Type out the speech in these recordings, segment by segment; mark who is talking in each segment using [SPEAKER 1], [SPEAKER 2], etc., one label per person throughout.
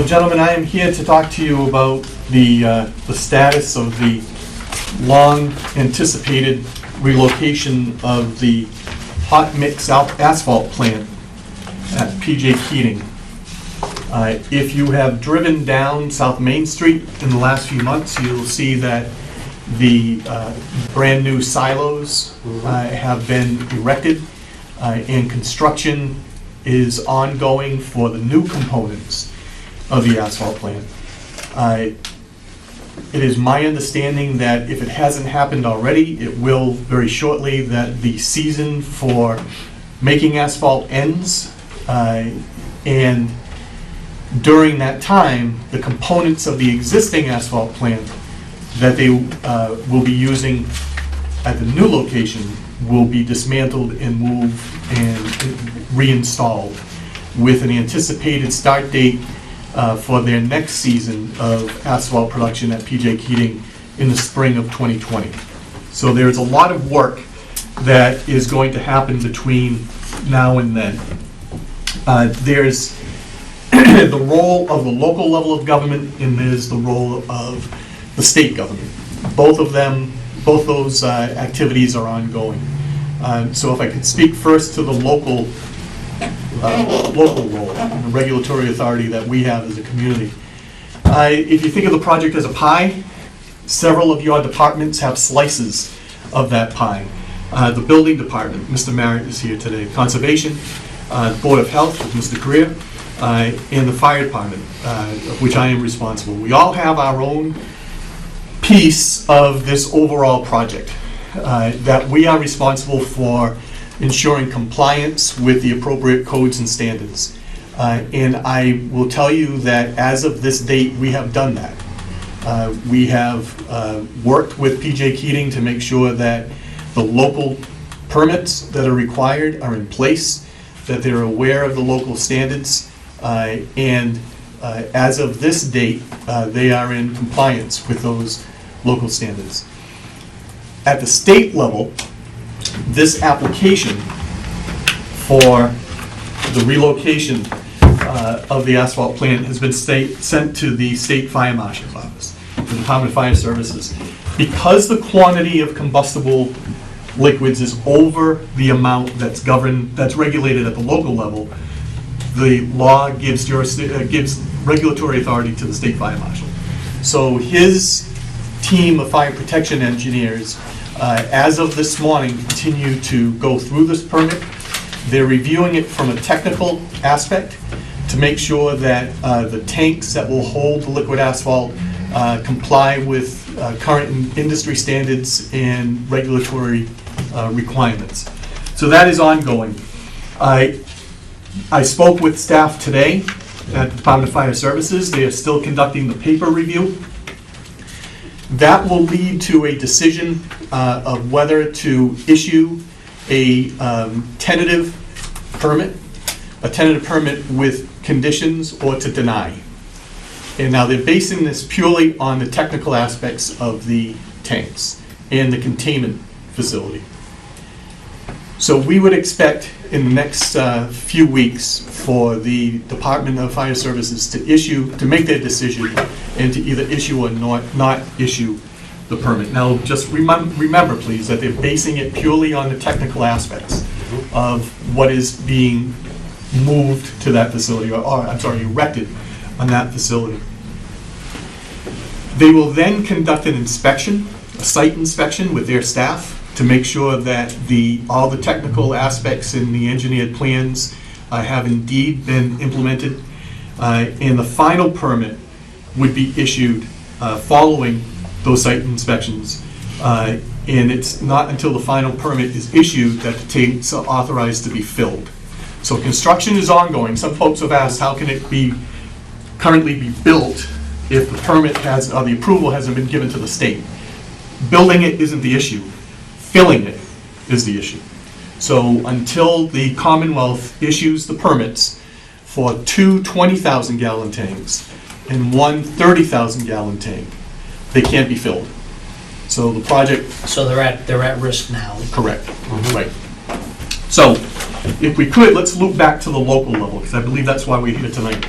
[SPEAKER 1] So, gentlemen, I am here to talk to you about the status of the long-anticipated relocation of the hot mix asphalt plant at PJ Keating. If you have driven down South Main Street in the last few months, you'll see that the brand-new silos have been erected, and construction is ongoing for the new components of the asphalt plant. It is my understanding that if it hasn't happened already, it will very shortly, that the season for making asphalt ends, and during that time, the components of the existing asphalt plant that they will be using at the new location will be dismantled and moved and reinstalled with an anticipated start date for their next season of asphalt production at PJ Keating in the spring of 2020. So there's a lot of work that is going to happen between now and then. There's the role of the local level of government, and there's the role of the state government. Both those activities are ongoing. So if I could speak first to the local role and the regulatory authority that we have as a community. If you think of the project as a pie, several of your departments have slices of that pie. The building department, Mr. Merritt is here today. Conservation, Board of Health with Mr. Greer, and the fire department, of which I am responsible. We all have our own piece of this overall project that we are responsible for ensuring compliance with the appropriate codes and standards. And I will tell you that as of this date, we have done that. We have worked with PJ Keating to make sure that the local permits that are required are in place, that they're aware of the local standards, and as of this date, they are in compliance with those local standards. At the state level, this application for the relocation of the asphalt plant has been sent to the State Fire Marshal's Office, the Department of Fire Services. Because the quantity of combustible liquids is over the amount that's regulated at the local level, the law gives regulatory authority to the State Fire Marshal. So his team of fire protection engineers, as of this morning, continue to go through this permit. They're reviewing it from a technical aspect to make sure that the tanks that will hold the liquid asphalt comply with current industry standards and regulatory requirements. So that is ongoing. I spoke with staff today at the Department of Fire Services. They are still conducting the paper review. That will lead to a decision of whether to issue a tentative permit with conditions, or to deny. And now they're basing this purely on the technical aspects of the tanks and the containment facility. So we would expect in the next few weeks for the Department of Fire Services to make their decision and to either issue or not issue the permit. Now, just remember, please, that they're basing it purely on the technical aspects of what is being moved to that facility, erected on that facility. They will then conduct an inspection, a site inspection with their staff, to make sure that all the technical aspects in the engineered plans have indeed been implemented. And the final permit would be issued following those site inspections. And it's not until the final permit is issued that the tanks are authorized to be filled. So construction is ongoing. Some folks have asked, how can it currently be built if the permit or the approval hasn't been given to the state? Building it isn't the issue. Filling it is the issue. So until the Commonwealth issues the permits for two 20,000 gallon tanks and one 30,000 gallon tank, they can't be filled. So the project...
[SPEAKER 2] So they're at risk now.
[SPEAKER 1] Correct. Mm-hmm. Right. So if we could, let's loop back to the local level, because I believe that's why we're here tonight.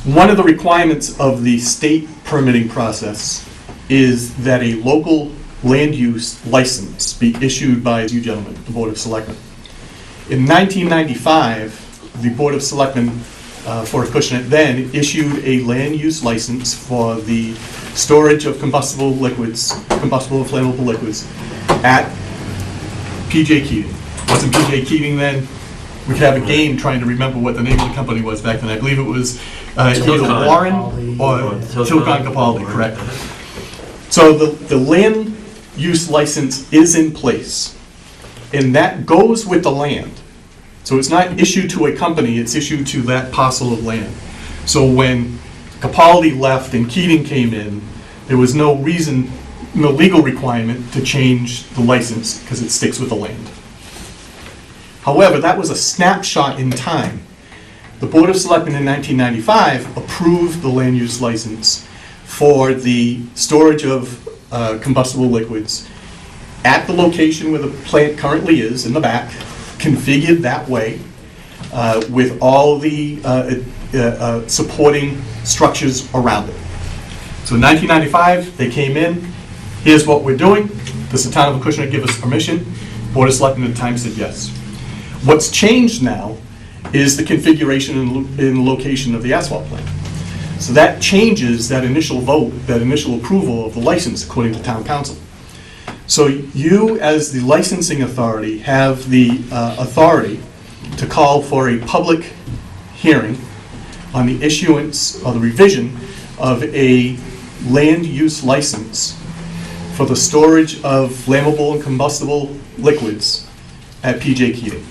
[SPEAKER 1] One of the requirements of the state permitting process is that a local land use license be issued by you gentlemen, the Board of Selectmen. In 1995, the Board of Selectmen for Acushnet then issued a land use license for the storage of combustible liquids, combustible and flammable liquids at PJ Keating. Wasn't PJ Keating then? We could have a game trying to remember what the name of the company was back then. I believe it was either
[SPEAKER 3] Tilcon.
[SPEAKER 1] Warren or
[SPEAKER 3] Tilcon.
[SPEAKER 1] Tilcon Capaldi, correct. So the land use license is in place, and that goes with the land. So it's not issued to a company, it's issued to that parcel of land. So when Capaldi left and Keating came in, there was no reason, no legal requirement to change the license because it sticks with the land. However, that was a snapshot in time. The Board of Selectmen in 1995 approved the land use license for the storage of combustible liquids at the location where the plant currently is, in the back, configured that way, with all the supporting structures around it. So in 1995, they came in, here's what we're doing, does the town of Acushnet give us permission? Board of Selectmen at the time said yes. What's changed now is the configuration and location of the asphalt plant. So that changes that initial vote, that initial approval of the license according to town council. So you, as the licensing authority, have the authority to call for a public hearing on the issuance or the revision of a land use license for the storage of flammable and combustible liquids at PJ Keating.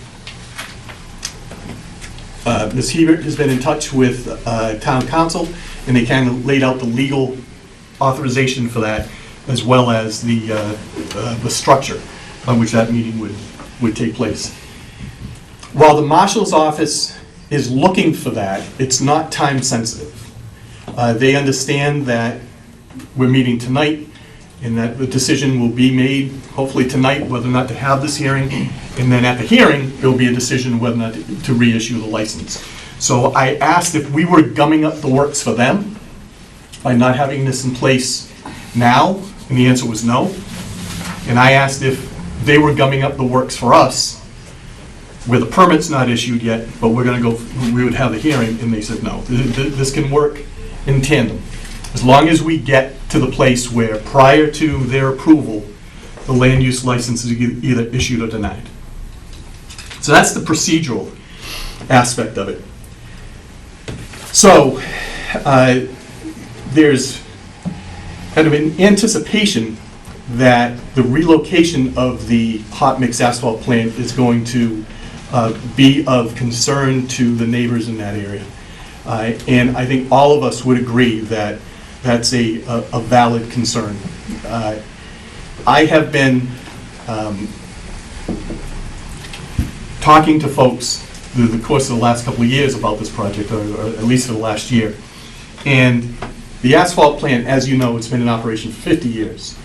[SPEAKER 1] Ms. Hebert has been in touch with town council, and they kind of laid out the legal authorization for that, as well as the structure on which that meeting would take place. While the marshal's office is looking for that, it's not time sensitive. They understand that we're meeting tonight, and that the decision will be made, hopefully tonight, whether or not to have this hearing, and then at the hearing, there'll be a decision whether or not to reissue the license. So I asked if we were gumming up the works for them by not having this in place now, and the answer was no. And I asked if they were gumming up the works for us, where the permit's not issued yet, but we're gonna go, we would have the hearing, and they said no. This can work in tandem. As long as we get to the place where, prior to their approval, the land use license is either issued or denied. So that's the procedural aspect of it. So there's kind of an anticipation that the relocation of the hot mix asphalt plant is going to be of concern to the neighbors in that area. And I think all of us would agree that that's a valid concern. I have been talking to folks through the course of the last couple of years about this project, or at least for the last year. And the asphalt plant, as you know, it's been in operation for 50 years.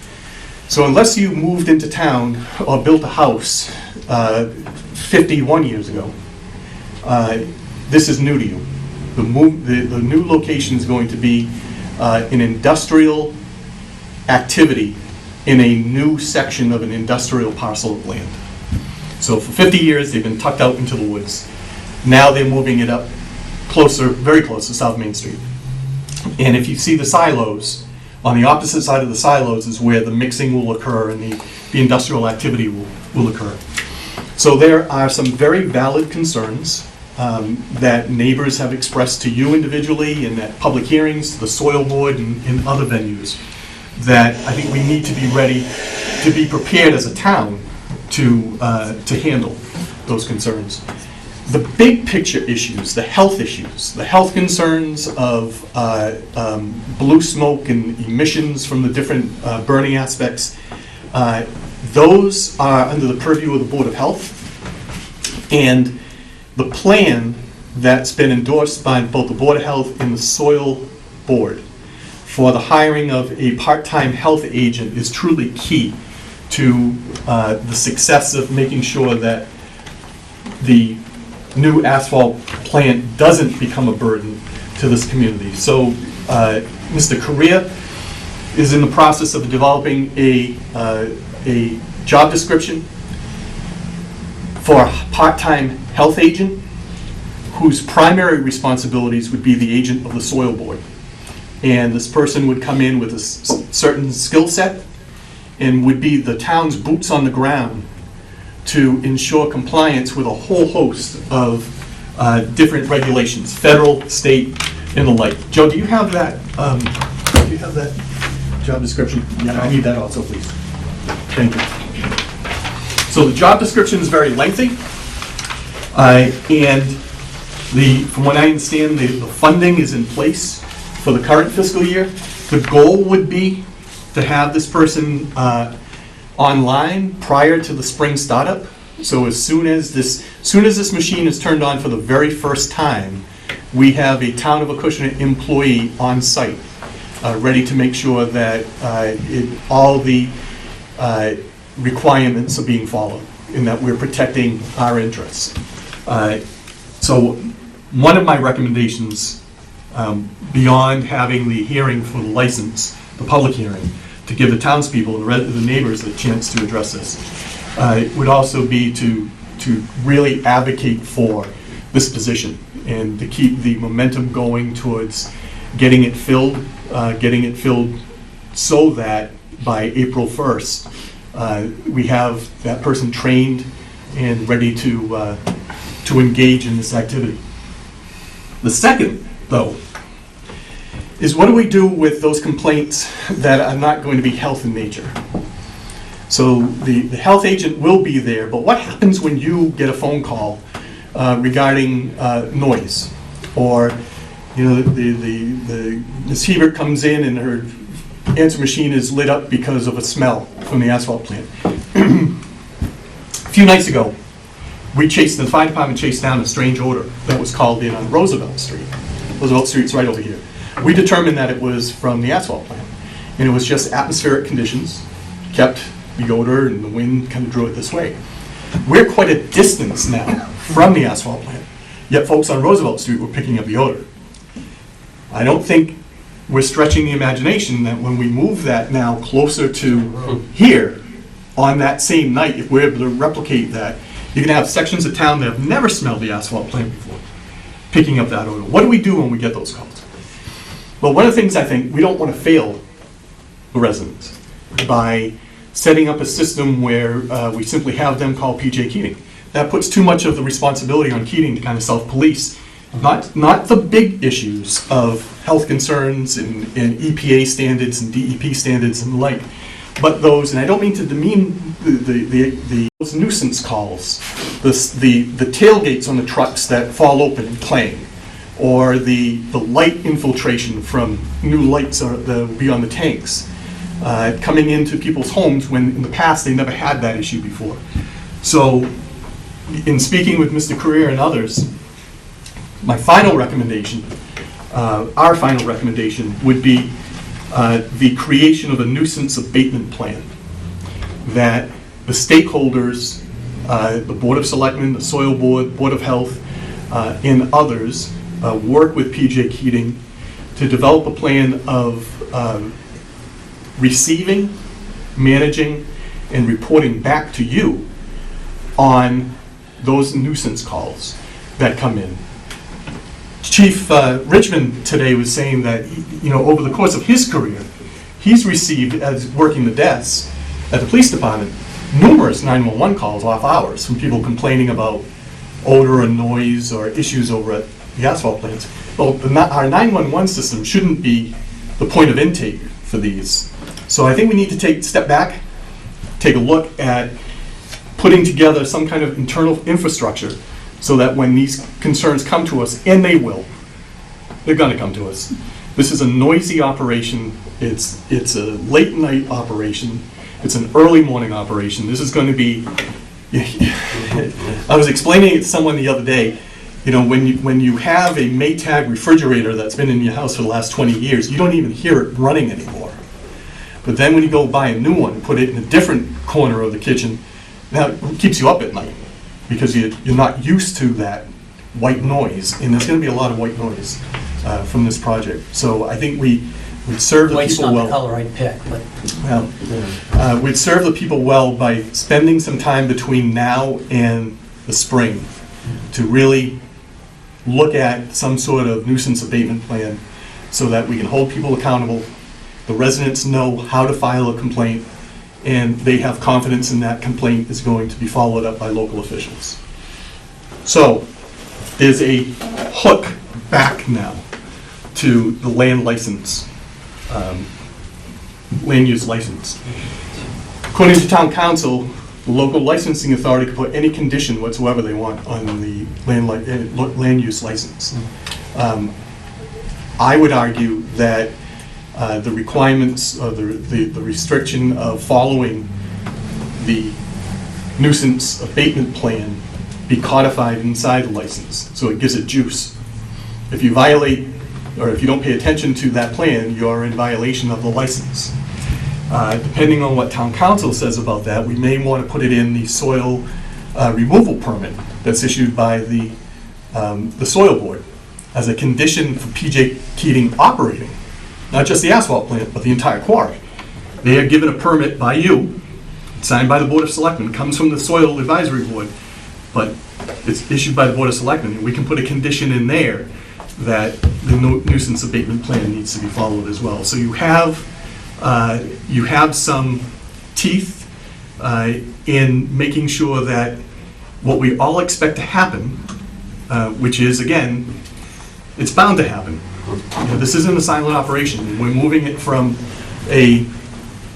[SPEAKER 1] So unless you moved into town or built a house 51 years ago, this is new to you. The new location is going to be an industrial activity in a new section of an industrial parcel of land. So for 50 years, they've been tucked out into the woods. Now they're moving it up closer, very close to South Main Street. And if you see the silos, on the opposite side of the silos is where the mixing will occur and the industrial activity will occur. So there are some very valid concerns that neighbors have expressed to you individually and at public hearings, to the soil board and other venues, that I think we need to be ready to be prepared as a town to handle those concerns. The big picture issues, the health concerns of blue smoke and emissions from the different burning aspects, those are under the purview of the Board of Health. And the plan that's been endorsed by both the Board of Health and the Soil Board for the hiring of a part-time health agent is truly key to the success of making sure that the new asphalt plant doesn't become a burden to this community. So Mr. Correa is in the process of developing a job description for a part-time health agent whose primary responsibilities would be the agent of the soil board. And this person would come in with a certain skill set and would be the town's boots on the ground to ensure compliance with a whole host of different regulations, federal, state, and the like. Joe, do you have that? Do you have that job description? Yeah, I need that also, please. Thank you. So the job description is very lengthy, and from what I understand, the funding is in place for the current fiscal year. The goal would be to have this person online prior to the spring startup. So as soon as this machine is turned on for the very first time, we have a Town of Acushnet employee on site, ready to make sure that all the requirements are being followed and that we're protecting our interests. So one of my recommendations, beyond having the hearing for the license, the public hearing, to give the townspeople and the neighbors a chance to address this, would also be to really advocate for this position and to keep the momentum going towards getting it filled so that by April 1st, we have that person trained and ready to engage in this activity. The second, though, is what do we do with those complaints that are not going to be health in nature? So the health agent will be there, but what happens when you get a phone call regarding noise? Or, the Ms. Hebert comes in and her answer machine is lit up because of a smell from the asphalt plant. A few nights ago, the fire department chased down a strange odor that was called in on Roosevelt Street. Roosevelt Street's right over here. We determined that it was from the asphalt plant, and it was just atmospheric conditions kept the odor, and the wind kind of drew it this way. We're quite a distance now from the asphalt plant, yet folks on Roosevelt Street were picking up the odor. I don't think we're stretching the imagination that when we move that now closer to here, on that same night, if we're able to replicate that, you're going to have sections of town that have never smelled the asphalt plant before picking up that odor. What do we do when we get those calls? Well, one of the things I think, we don't want to fail the residents by setting up a system where we simply have them call PJ Keating. That puts too much of the responsibility on Keating to kind of self-police. Not the big issues of health concerns and EPA standards and DEP standards and the like, but those, and I don't mean to demean those nuisance calls, the tailgates on the trucks that fall open and clang, or the light infiltration from new lights that will be on the tanks, coming into people's homes when in the past they never had that issue before. So in speaking with Mr. Correa and others, my final recommendation, our final recommendation would be the creation of a nuisance abatement plan that the stakeholders, the Board of Selectmen, the Soil Board, Board of Health, and others work with PJ Keating to develop a plan of receiving, managing, and reporting back to you on those nuisance calls that come in. Chief Richmond today was saying that, over the course of his career, he's received, as working the desks at the police department, numerous 911 calls off hours from people complaining about odor and noise or issues over at the asphalt plants. Well, our 911 system shouldn't be the point of intake for these. So I think we need to step back, take a look at putting together some kind of internal infrastructure so that when these concerns come to us, and they will, they're going to come to us. This is a noisy operation. It's a late night operation. It's an early morning operation. This is going to be, I was explaining it to someone the other day, when you have a Maytag refrigerator that's been in your house for the last 20 years, you don't even hear it running anymore. But then when you go buy a new one and put it in a different corner of the kitchen, now it keeps you up at night because you're not used to that white noise, and there's going to be a lot of white noise. from this project. So I think we'd serve the
[SPEAKER 2] White's
[SPEAKER 1] people
[SPEAKER 2] not the
[SPEAKER 1] well.
[SPEAKER 2] color I'd pick, but
[SPEAKER 1] We'd serve the people well by spending some time between now and the spring to really look at some sort of nuisance abatement plan so that we can hold people accountable, the residents know how to file a complaint, and they have confidence in that complaint is going to be followed up by local officials. So there's a hook back now to the land license, land use license. According to town council, the local licensing authority can put any condition whatsoever they want on the land use license. I would argue that the requirements or the restriction of following the nuisance abatement plan be codified inside the license, so it gives it juice. If you violate, or if you don't pay attention to that plan, you're in violation of the license. Depending on what town council says about that, we may want to put it in the soil removal permit that's issued by the soil board as a condition for PJ Keating operating, not just the asphalt plant, but the entire quarry. They are given a permit by you, signed by the Board of Selectmen, comes from the soil advisory board, but it's issued by the Board of Selectmen, and we can put a condition in there that the nuisance abatement plan needs to be followed as well. So you have some teeth in making sure that what we all expect to happen, which is, again, it's bound to happen. You know, this isn't a silent operation. We're moving it from a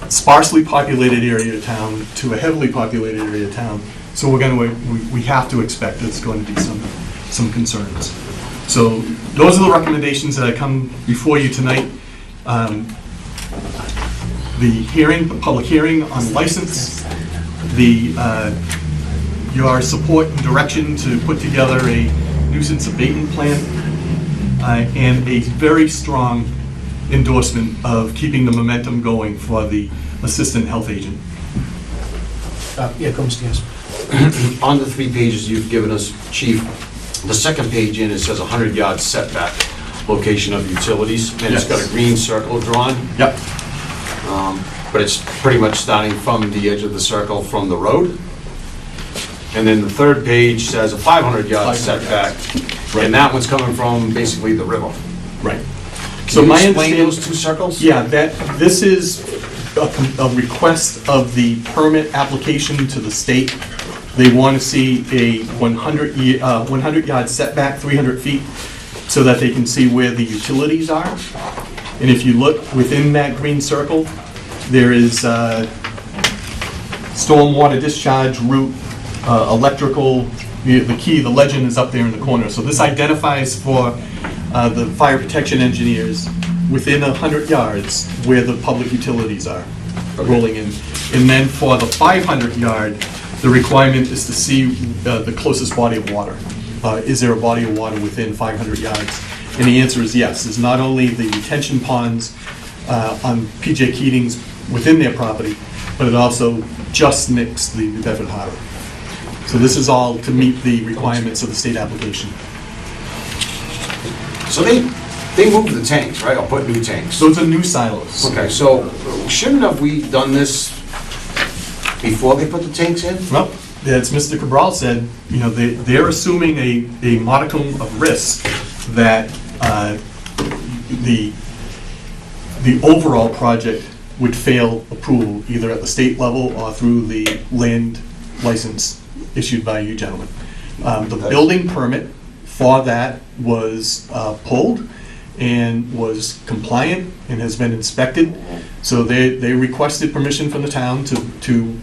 [SPEAKER 1] sparsely populated area of town to a heavily populated area of town. So we have to expect there's going to be some concerns. So those are the recommendations that come before you tonight. The public hearing on license, your support and direction to put together a nuisance abatement plan, and a very strong endorsement of keeping the momentum going for the assistant health agent.
[SPEAKER 2] yeah, come upstairs.
[SPEAKER 3] On the 3 pages you've given us, Chief, the second page in, it says 100-yard setback, location of utilities, and it's got a green circle drawn,
[SPEAKER 1] Yep.
[SPEAKER 3] but it's pretty much starting from the edge of the circle from the road. And then the third page says a 500-yard
[SPEAKER 1] 500
[SPEAKER 3] setback,
[SPEAKER 1] Right.
[SPEAKER 3] and that one's coming from basically the river.
[SPEAKER 1] Right.
[SPEAKER 3] Can you explain those two circles?
[SPEAKER 1] Yeah, this is a request of the permit application to the state. They want to see a 100-yard setback, 300 feet, so that they can see where the utilities are. And if you look within that green circle, there is stormwater discharge route, electrical, the legend is up there in the corner. So this identifies for the fire protection engineers within 100 yards where the public utilities are rolling in. And then for the 500-yard, the requirement is to see the closest body of water. Is there a body of water within 500 yards? And the answer is yes. It's not only the retention ponds on PJ Keating's within their property, but it also just nicks the New Bedford Harbor. So this is all to meet the requirements of the state application.
[SPEAKER 3] So they moved the tanks, right, or put new tanks?
[SPEAKER 1] Those are new silos.
[SPEAKER 3] Okay, so shouldn't have we done this before they put the tanks in?
[SPEAKER 1] Well, as Mr. Cabral said, you know, they're assuming a modicum of risk that the overall project would fail approval either at the state level or through the land license issued by you gentlemen. The building permit for that was pulled and was compliant and has been inspected. So they requested permission from the town to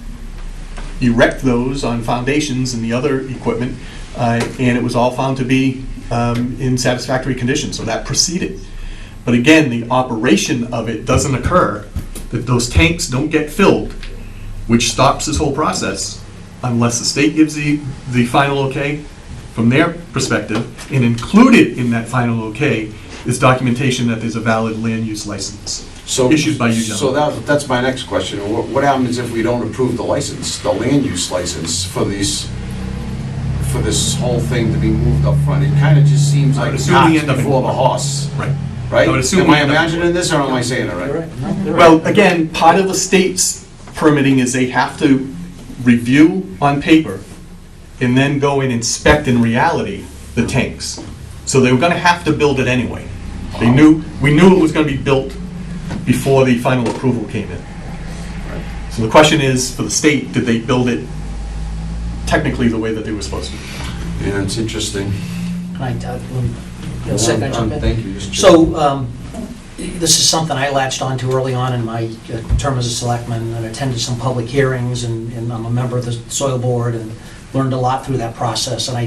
[SPEAKER 1] erect those on foundations and the other equipment, and it was all found to be in satisfactory condition, so that proceeded. But again, the operation of it doesn't occur, that those tanks don't get filled, which stops this whole process, unless the state gives the final okay from their perspective, and included in that final okay is documentation that there's a valid land use license issued by you gentlemen.
[SPEAKER 3] So that's my next question. What happens if we don't approve the license, the land use license for these for this whole thing to be moved up front? It kind of just seems
[SPEAKER 1] I
[SPEAKER 3] like
[SPEAKER 1] would
[SPEAKER 3] the
[SPEAKER 1] assume
[SPEAKER 3] cart
[SPEAKER 1] we end up in-
[SPEAKER 3] before the horse,
[SPEAKER 1] Right.
[SPEAKER 3] right?
[SPEAKER 1] I would assume
[SPEAKER 3] Am
[SPEAKER 1] we
[SPEAKER 3] I
[SPEAKER 1] end up-
[SPEAKER 3] imagining this, or am I saying it right?
[SPEAKER 2] You're right. No, you're right.
[SPEAKER 1] Well, again, part of the state's permitting is they have to review on paper and then go and inspect in reality the tanks. So they were gonna have to build it anyway. We knew it was gonna be built before the final approval came in. So the question is, for the state, did they build it technically the way that they were supposed to?
[SPEAKER 3] Yeah, it's interesting.
[SPEAKER 2] Can I, can I jump in?
[SPEAKER 3] Thank you. Mr. Chair.
[SPEAKER 2] So, this is something I latched onto early on in my term as a selectman, and attended some public hearings, and I'm a member of the soil board, and learned a lot through that process. And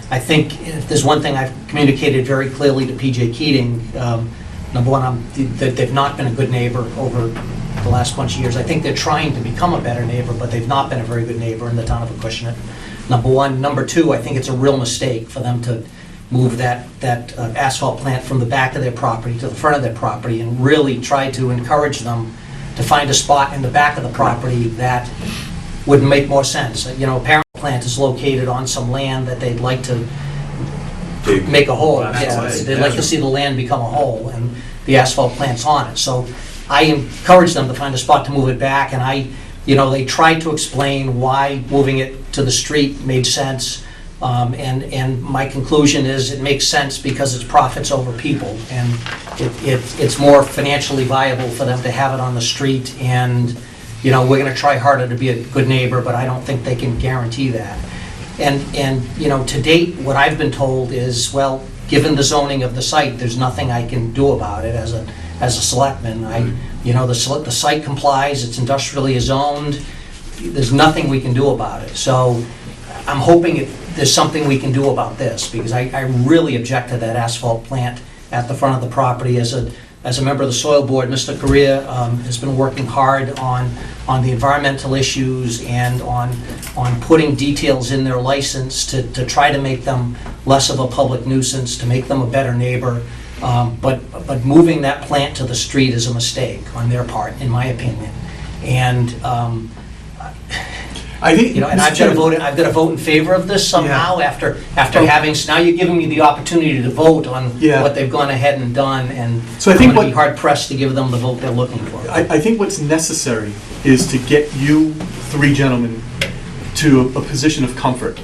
[SPEAKER 2] I think if there's one thing I've communicated very clearly to PJ Keating, number one, that they've not been a good neighbor over the last bunch of years. I think they're trying to become a better neighbor, but they've not been a very good neighbor in the town of Acushnet. Number one. Number two, I think it's a real mistake for them to move that asphalt plant from the back of their property to the front of their property, and really try to encourage them to find a spot in the back of the property that would make more sense. You know, apparently the plant is located on some land that they'd like to make a hole. Yeah, they'd like to see the land become a hole, and the asphalt plant's on it. So I encourage them to find a spot to move it back, and they tried to explain why moving it to the street made sense. And my conclusion is it makes sense because it's profits over people, and it's more financially viable for them to have it on the street. And we're going to try harder to be a good neighbor, but I don't think they can guarantee that. And to date, what I've been told is, well, given the zoning of the site, there's nothing I can do about it as a selectman. The site complies, it's industrially zoned. There's nothing we can do about it. So I'm hoping there's something we can do about this, because I really object to that asphalt plant at the front of the property. As a member of the soil board, Mr. Correa has been working hard on the environmental issues and on putting details in their license to try to make them less of a public nuisance, to make them a better neighbor. But moving that plant to the street is a mistake on their part, in my opinion. And
[SPEAKER 1] I think,
[SPEAKER 2] and I've got to vote in favor of this somehow after having, now you're giving me the opportunity to vote on what they've gone ahead and done, and
[SPEAKER 1] So I think
[SPEAKER 2] I'm going to be hard pressed to give them the vote they're looking for.
[SPEAKER 1] I think what's necessary is to get you three gentlemen to a position of comfort,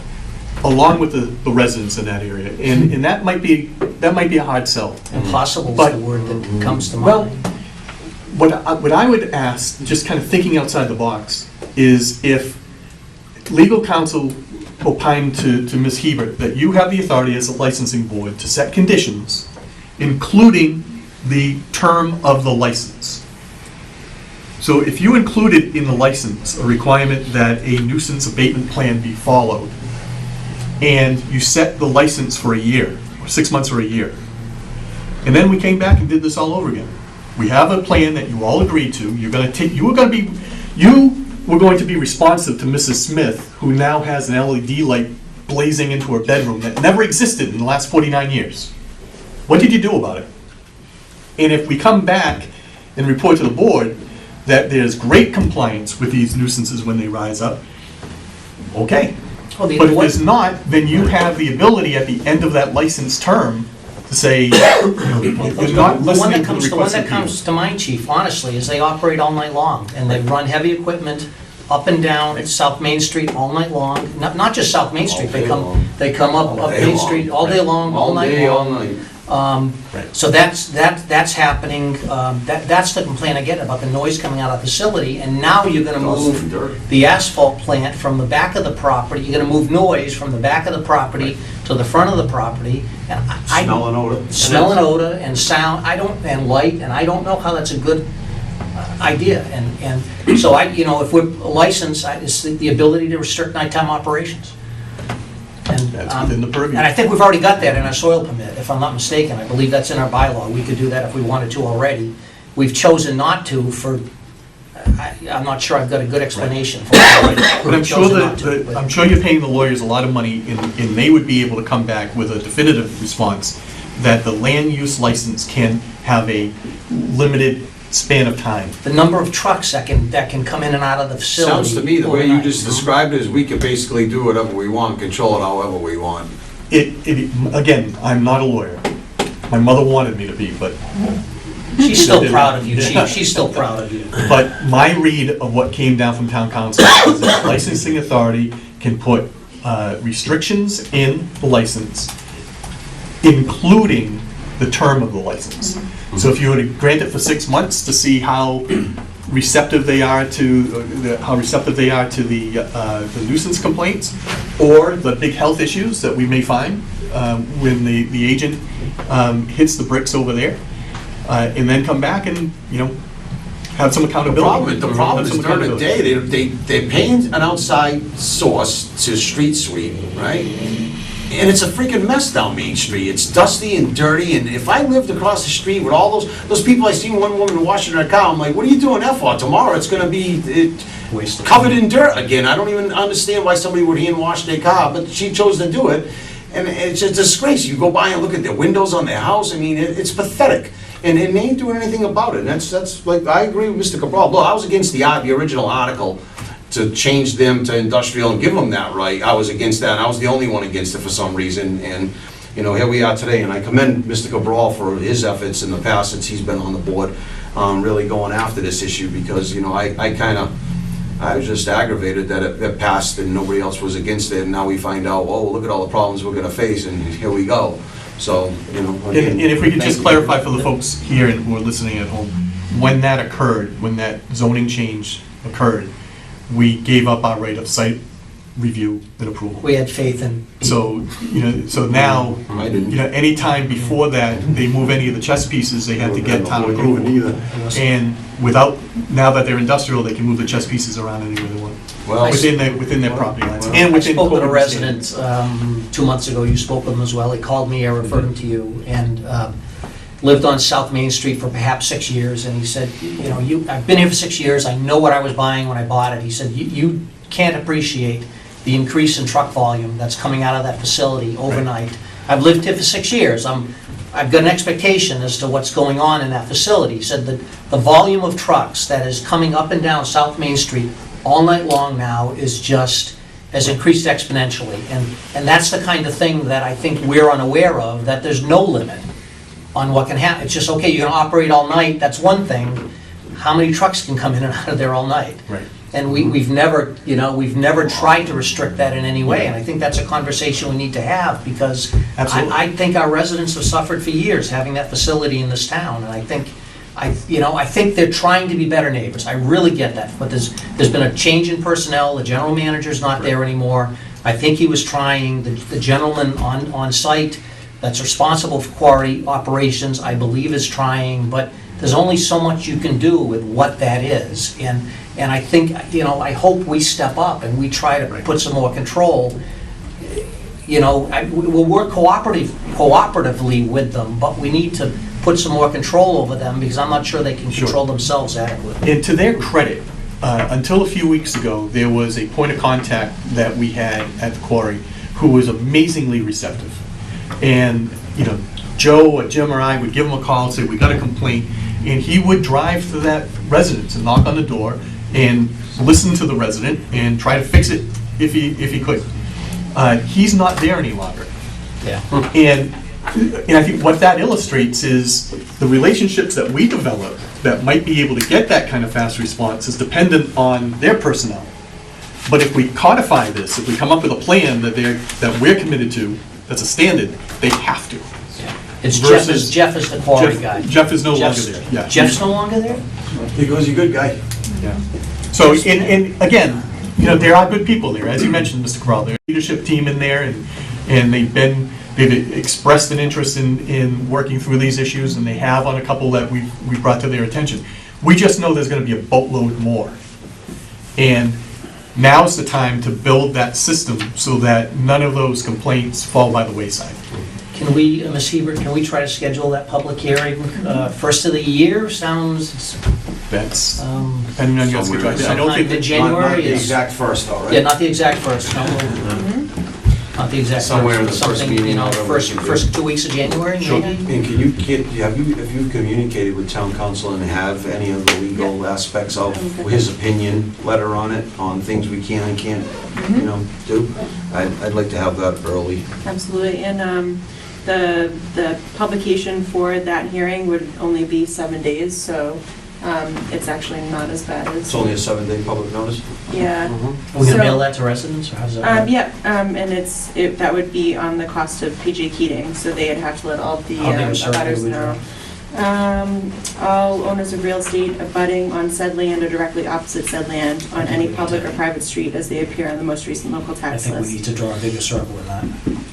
[SPEAKER 1] along with the residents in that area, and that might be a hard sell.
[SPEAKER 2] Impossible is
[SPEAKER 1] But-
[SPEAKER 2] the word that comes to
[SPEAKER 1] Well,
[SPEAKER 2] mind.
[SPEAKER 1] what I would ask, just kind of thinking outside the box, is if legal counsel opined to Ms. Hebert that you have the authority as a licensing board to set conditions, including the term of the license. So if you included in the license a requirement that a nuisance abatement plan be followed, and you set the license for a year, or 6 months or a year, and then we came back and did this all over again. We have a plan that you all agreed to. You were going to be responsive to Mrs. Smith, who now has an LED light blazing into her bedroom that never existed in the last 49 years. What did you do about it? And if we come back and report to the board that there's great compliance with these nuisances when they rise up, okay. But if there's not, then you have the ability at the end of that license term to say, you're not listening to the
[SPEAKER 2] The one
[SPEAKER 1] request
[SPEAKER 2] that
[SPEAKER 1] of people.
[SPEAKER 2] comes to mind, Chief, honestly, is they operate all night long, and they run heavy equipment up and down South Main Street all night long. Not just South Main Street, they come up Main Street all day long, all night long. So that's happening. That's the complaint I get about the noise coming out of the facility. And now you're going to move the asphalt plant from the back of the property. You're going to move noise from the back of the property to the front of the property. And
[SPEAKER 3] Smell and odor.
[SPEAKER 2] Smell and odor and sound. And light. And I don't know how that's a good idea. And so if we're licensed, it's the ability to restrict nighttime operations. And,
[SPEAKER 1] That's within the purview.
[SPEAKER 2] And I think we've already got that in our soil permit, if I'm not mistaken. I believe that's in our bylaw. We could do that if we wanted to already. We've chosen not to for, I'm not sure I've got a good explanation for it.
[SPEAKER 1] But I'm sure I'm sure you're paying the lawyers a lot of money, and they would be able to come back with a definitive response that the land use license can have a limited span of time.
[SPEAKER 2] The number of trucks that can come in and out of the facility.
[SPEAKER 3] Sounds to me, the way you
[SPEAKER 2] overnight.
[SPEAKER 3] just described it is we can basically do whatever we want, control it however we want.
[SPEAKER 1] Again, I'm not a lawyer. My mother wanted me to be, but
[SPEAKER 2] She's still proud of you, Chief, she's still proud of you.
[SPEAKER 1] But my read of what came down from town council is that licensing authority can put restrictions in the license, including the term of the license. So if you were to grant it for 6 months to see how receptive they are to the nuisance complaints or the big health issues that we may find when the agent hits the bricks over there, and then come back and, have some accountability.
[SPEAKER 3] The problem is during the day, they're paying an outside source to street sweep, right? And it's a freaking mess down Main Street. It's dusty and dirty, and if I lived across the street with all those people, I seen one woman washing her car, I'm like, what are you doing that for? Tomorrow it's gonna be covered in dirt again. I don't even understand why somebody would hand wash their car, but she chose to do it. And it's a disgrace. You go by and look at the windows on their house, I mean, it's pathetic. And they ain't doing anything about it. And that's like, I agree with Mr. Cabral. Look, I was against the original article to change them to industrial and give them that right. I was against that, and I was the only one against it for some reason. And, here we are today, and I commend Mr. Cabral for his efforts in the past since he's been on the board, really going after this issue, because, I was just aggravated that it passed and nobody else was against it, and now we find out, oh, look at all the problems we're gonna face, and here we go. So,
[SPEAKER 1] And if we could just clarify for the folks here and who are listening at home, when that occurred, when that zoning change occurred, we gave up our right of site review and approval.
[SPEAKER 2] We had faith in.
[SPEAKER 1] So, so now,
[SPEAKER 3] I didn't.
[SPEAKER 1] anytime before that, they move any of the chess pieces, they have to get town approval. And now that they're industrial, they can move the chess pieces around any way they want,
[SPEAKER 3] Well,
[SPEAKER 1] within their property lines.
[SPEAKER 2] I
[SPEAKER 1] And within
[SPEAKER 2] spoke with a
[SPEAKER 1] code
[SPEAKER 2] resident 2 months ago, you spoke with him as well, he called me, I referred him to you, and lived on South Main Street for perhaps 6 years, and he said, I've been here for 6 years, I know what I was buying when I bought it. He said, you can't appreciate the increase in truck volume that's coming out of that facility overnight. I've lived here for 6 years, I've got an expectation as to what's going on in that facility. He said that the volume of trucks that is coming up and down South Main Street all night long now has increased exponentially. And that's the kind of thing that I think we're unaware of, that there's no limit on what can happen. It's just, okay, you're gonna operate all night, that's one thing. How many trucks can come in and out of there all night?
[SPEAKER 1] Right.
[SPEAKER 2] And we've never tried to restrict that in any way, and I think that's a conversation we need to have, because
[SPEAKER 1] Absolutely.
[SPEAKER 2] I think our residents have suffered for years having that facility in this town, and I think they're trying to be better neighbors. I really get that, but there's been a change in personnel, the general manager's not there anymore. I think he was trying, the gentleman on site that's responsible for quarry operations, I believe is trying, but there's only so much you can do with what that is. And I think, I hope we step up and we try to put some more control. We'll work cooperatively with them, but we need to put some more control over them, because I'm not sure they can control themselves adequately.
[SPEAKER 1] And to their credit, until a few weeks ago, there was a point of contact that we had at the quarry who was amazingly receptive. And, Joe or Jim or I would give him a call and say, we got a complaint, and he would drive to that residence and knock on the door and listen to the resident and try to fix it if he could. He's not there any longer.
[SPEAKER 2] Yeah.
[SPEAKER 1] And I think what that illustrates is the relationships that we develop that might be able to get that kind of fast response is dependent on their personnel. But if we codify this, if we come up with a plan that we're committed to, that's a standard, they have to.
[SPEAKER 2] It's
[SPEAKER 1] Versus-
[SPEAKER 2] Jeff is the quarry guy.
[SPEAKER 1] Jeff is no longer there, yeah.
[SPEAKER 2] Jeff's no longer there?
[SPEAKER 3] because he's a good guy.
[SPEAKER 1] Yeah. So, and again, there are good people there, as you mentioned, Mr. Corral. There's a leadership team in there, and they've expressed an interest in working through these issues, and they have on a couple that we've brought to their attention. We just know there's gonna be a boatload more. And now's the time to build that system so that none of those complaints fall by the wayside.
[SPEAKER 2] Can we, Ms. Hebert, can we try to schedule that public hearing first of the year? Sounds,
[SPEAKER 1] That's depending on your schedule. I don't
[SPEAKER 2] sometime
[SPEAKER 1] think
[SPEAKER 2] in
[SPEAKER 1] that
[SPEAKER 2] January
[SPEAKER 3] Not the
[SPEAKER 2] is...
[SPEAKER 3] exact first, though, right?
[SPEAKER 2] Yeah, not the exact first, no. Not the exact.
[SPEAKER 3] Somewhere in the first
[SPEAKER 2] something,
[SPEAKER 3] meeting,
[SPEAKER 2] you know,
[SPEAKER 3] whatever we can do.
[SPEAKER 2] first 2 weeks of January,
[SPEAKER 1] Sure.
[SPEAKER 2] maybe?
[SPEAKER 3] And have you communicated with town council and have any of the legal aspects of his opinion, letter on it, on things we can and can't, do? I'd like to have that early.
[SPEAKER 4] Absolutely, and the publication for that hearing would only be 7 days, so it's actually not as bad as.
[SPEAKER 3] It's only a 7-day public notice?
[SPEAKER 4] Yeah.
[SPEAKER 2] Are we gonna
[SPEAKER 4] So-
[SPEAKER 2] mail that to residents, or how's that? work?
[SPEAKER 4] Yeah, and that would be on the cost of PJ Keating, so they'd have to let all the
[SPEAKER 2] How big a circle
[SPEAKER 4] abutters
[SPEAKER 2] would
[SPEAKER 4] know. All owners of real estate abutting on said land or directly opposite said land on any public or private street as they appear on the most recent local
[SPEAKER 2] I
[SPEAKER 4] tax
[SPEAKER 2] think we
[SPEAKER 4] list.
[SPEAKER 2] need to draw a bigger circle in that.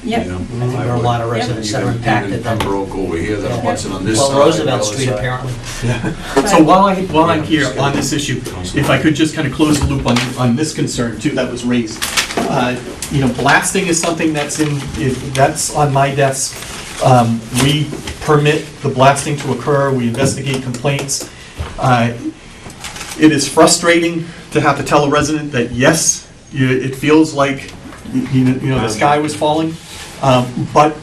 [SPEAKER 4] Yep.
[SPEAKER 3] You know,
[SPEAKER 2] I think there are a lot of residents that are impacted.
[SPEAKER 3] Even Pembroke over here that abuts it on this side.
[SPEAKER 2] Well, Roosevelt
[SPEAKER 3] the other
[SPEAKER 2] Street
[SPEAKER 3] side.
[SPEAKER 2] apparently.
[SPEAKER 1] So while I'm here on this issue, if I could just kind of close the loop on this concern too that was raised. Blasting is something that's on my desk. We permit the blasting to occur, we investigate complaints. It is frustrating to have to tell a resident that, yes, it feels like, the sky was falling, but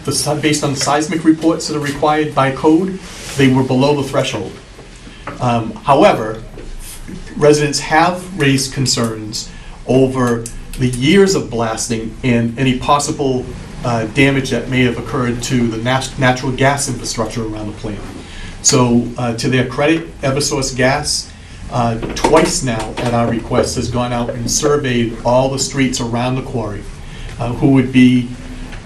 [SPEAKER 1] based on the seismic reports that are required by code, they were below the threshold. However, residents have raised concerns over the years of blasting and any possible damage that may have occurred to the natural gas infrastructure around the plant. So to their credit, Eversource Gas, twice now at our request, has gone out and surveyed all the streets around the quarry, who would be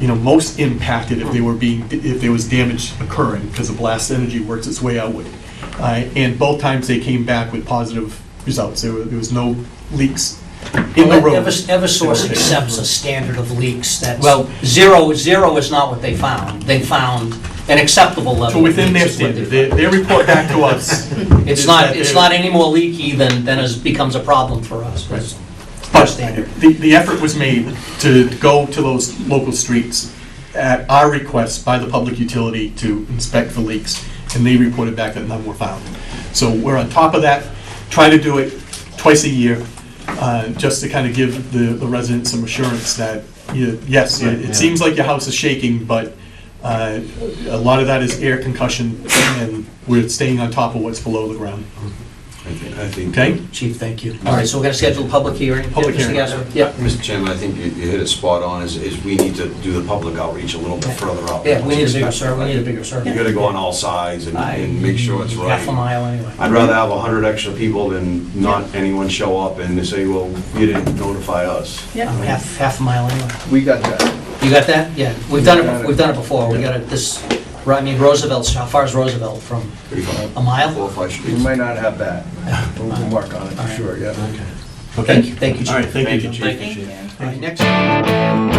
[SPEAKER 1] most impacted if there was damage occurring, because the blast energy works its way outward. And both times they came back with positive results. There was no leaks in the road.
[SPEAKER 2] Eversource accepts a standard of leaks that's,
[SPEAKER 1] Well-
[SPEAKER 2] zero is not what they found. They found an acceptable level.
[SPEAKER 1] So
[SPEAKER 2] of
[SPEAKER 1] within their
[SPEAKER 2] leaks is what they
[SPEAKER 1] standard,
[SPEAKER 2] found.
[SPEAKER 1] their report back to us.
[SPEAKER 2] It's
[SPEAKER 1] is
[SPEAKER 2] not,
[SPEAKER 1] that
[SPEAKER 2] it's
[SPEAKER 1] they're-
[SPEAKER 2] not any more leaky than becomes a problem for us. It's our
[SPEAKER 1] But
[SPEAKER 2] standard.
[SPEAKER 1] the effort was made to go to those local streets at our request by the public utility to inspect for leaks, and they reported back that none were found. So we're on top of that, try to do it twice a year, just to kind of give the residents some assurance that, yes, it seems like your house is shaking, but a lot of that is air concussion, and we're staying on top of what's below the ground.
[SPEAKER 3] I think.
[SPEAKER 1] Okay?
[SPEAKER 2] Chief, thank you. All right, so we're going to schedule a public hearing.
[SPEAKER 1] Public
[SPEAKER 2] Yeah, Mr.
[SPEAKER 1] hearing.
[SPEAKER 2] Gasser? Yeah.
[SPEAKER 3] Mr. Chairman, I think you hit it spot on, is we need to do the public outreach a little bit further out.
[SPEAKER 2] Yeah, we need a bigger circle, we need a bigger circle.
[SPEAKER 3] You gotta go on all sides and make sure it's right.
[SPEAKER 2] Half a mile anyway.
[SPEAKER 3] I'd rather have 100 extra people than not anyone show up and they say, well, you didn't notify us.
[SPEAKER 4] Yep.
[SPEAKER 2] Half a mile anyway.
[SPEAKER 5] We got that.
[SPEAKER 2] You got that? Yeah, we've done it before. We got it Roosevelt's, how far is Roosevelt from?
[SPEAKER 3] Pretty far.
[SPEAKER 2] A mile?
[SPEAKER 3] 4 or 5
[SPEAKER 5] We
[SPEAKER 3] streets.
[SPEAKER 5] might not have that. We'll work on it for sure, yeah.
[SPEAKER 2] Thank you, Chief.
[SPEAKER 1] All right, thank you.
[SPEAKER 3] Chief.
[SPEAKER 4] Thank you.
[SPEAKER 2] All right, next.